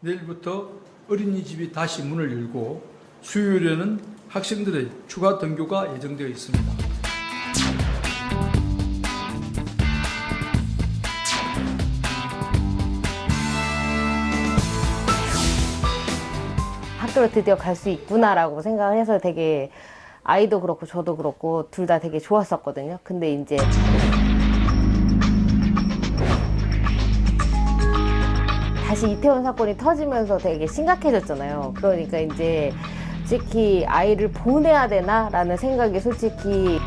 내일부터 어린이집이 다시 문을 열고 수요일에는 학생들의 추가 등교가 예정되어 있습니다. 학교를 드디어 갈 수 있구나라고 생각을 해서 되게 아이도 그렇고 저도 그렇고 둘 다 되게 좋았었거든요. 근데 이제 다시 이태원 사건이 터지면서 되게 심각해졌잖아요. 그러니까 이제 솔직히 아이를 보내야 되나라는 생각이 솔직히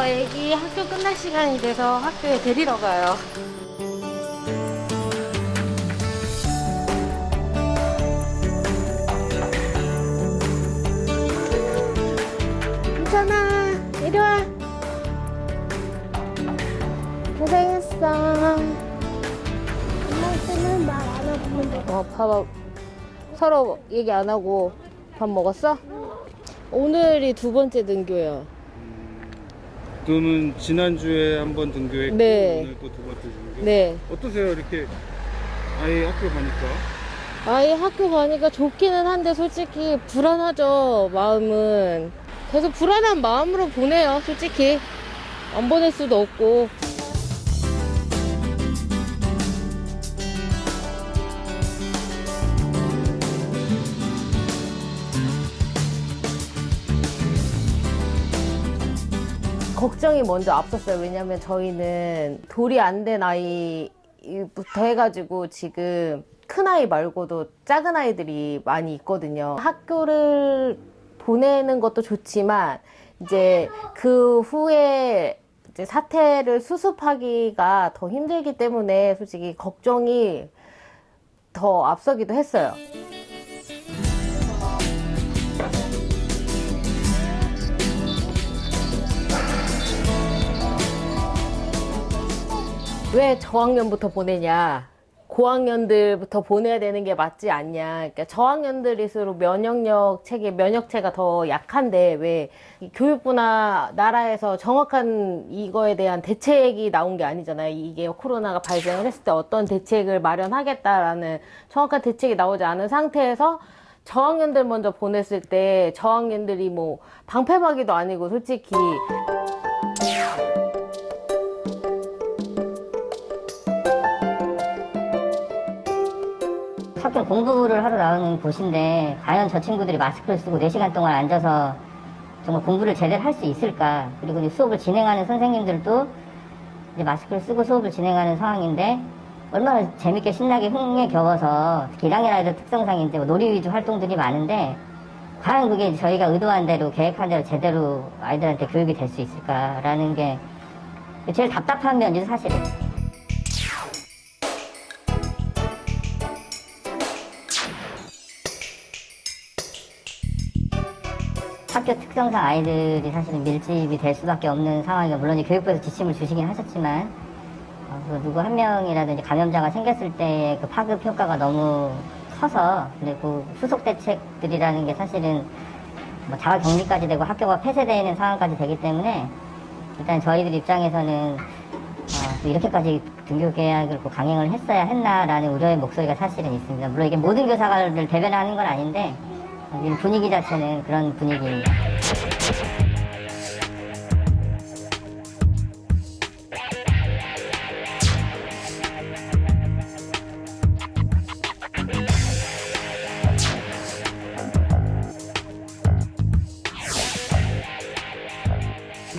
애기 학교 끝날 시간이 돼서 학교에 데리러 가요. 괜찮아, 이리 와. 고생했어. 엄마한테는 말 안 하고 돼. 봐봐. 서로 얘기 안 하고 밥 먹었어? 오늘이 두 번째 등교야. 그러면 지난주에 한 번 등교했고 네. 오늘 또 두 번째 등교? 네. 어떠세요? 이렇게 아이 학교 가니까? 아이 학교 가니까 좋기는 한데 솔직히 불안하죠, 마음은. 계속 불안한 마음으로 보내요, 솔직히. 안 보낼 수도 없고. 걱정이 먼저 앞섰어요. 왜냐면 저희는 돌이 안 된 아이부터 해가지고 지금 큰 아이 말고도 작은 아이들이 많이 있거든요. 학교를 보내는 것도 좋지만 이제 그 후에 이제 사태를 수습하기가 더 힘들기 때문에 솔직히 걱정이 더 앞서기도 했어요. 왜 저학년부터 보내냐, 고학년들부터 보내야 되는 게 맞지 않냐. 그러니까 저학년들일수록 면역체가 더 약한데 왜 교육부나 나라에서 정확한 이거에 대한 대책이 나온 게 아니잖아요. 이게 코로나가 발생을 했을 때 어떤 대책을 마련하겠다라는 정확한 대책이 나오지 않은 상태에서 저학년들 먼저 보냈을 때 저학년들이 뭐 방패막이도 아니고 솔직히 학교 공부를 하러 나오는 곳인데 과연 저 친구들이 마스크를 쓰고 4시간 동안 앉아서 정말 공부를 제대로 할 수 있을까. 그리고 이제 수업을 진행하는 선생님들도 이제 마스크를 쓰고 수업을 진행하는 상황인데 얼마나 재밌게 신나게 흥에 겨워서 특히 1학년 아이들 특성상인데 놀이 위주 활동들이 많은데 과연 그게 저희가 의도한 대로 계획한 대로 제대로 아이들한테 교육이 될 수 있을까라는 게 제일 답답한 면이죠, 사실은. 학교 특성상 아이들이 사실은 밀집이 될 수밖에 없는 상황이고, 물론 교육부에서 지침을 주시긴 하셨지만 그 누구 한 명이라든지 감염자가 생겼을 때의 그 파급 효과가 너무 커서, 근데 그 후속 대책들이라는 게 사실은 뭐 자가 격리까지 되고 학교가 폐쇄되는 상황까지 되기 때문에 일단 저희들 입장에서는 이렇게까지 등교 계약을 강행을 했어야 했나라는 우려의 목소리가 사실은 있습니다. 물론 이게 모든 교사를 대변하는 건 아닌데 분위기 자체는 그런 분위기입니다.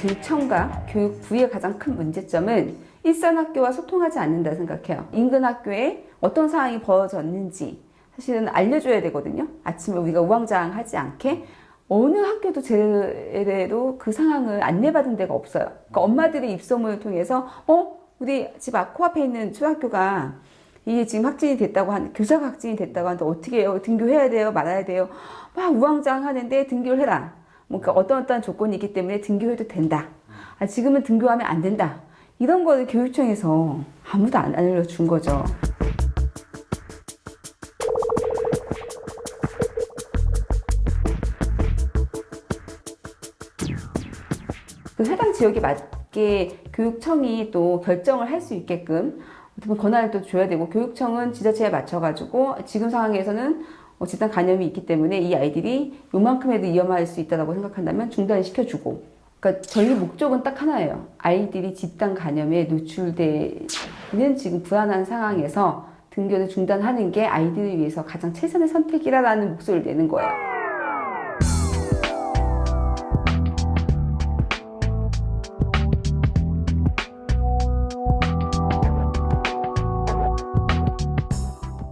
교육청과 교육부의 가장 큰 문제점은 일선 학교와 소통하지 않는다 생각해요. 인근 학교에 어떤 상황이 벌어졌는지 사실은 알려줘야 되거든요. 아침에 우리가 우왕좌왕하지 않게. 어느 학교도 제대로 그 상황을 안내받은 데가 없어요. 그러니까 엄마들의 입소문을 통해서 우리 집 코앞에 있는 초등학교가 이게 지금 확진이 됐다고 교사가 확진이 됐다고 하는데 어떻게 해요? 등교해야 돼요? 말아야 돼요? 막 우왕좌왕 하는데 등교를 해라. 그러니까 어떤 조건이 있기 때문에 등교해도 된다. 지금은 등교하면 안 된다. 이런 거를 교육청에서 아무도 안 알려준 거죠. 그 해당 지역에 맞게 교육청이 또 결정을 할 수 있게끔 어떻게 보면 권한을 또 줘야 되고, 교육청은 지자체에 맞춰가지고 지금 상황에서는 집단 감염이 있기 때문에 이 아이들이 요만큼에도 위험할 수 있다고 생각한다면 중단시켜주고, 그러니까 저희 목적은 딱 하나예요. 아이들이 집단 감염에 노출되는 지금 불안한 상황에서 등교를 중단하는 게 아이들을 위해서 가장 최선의 선택이라는 목소리를 내는 거예요.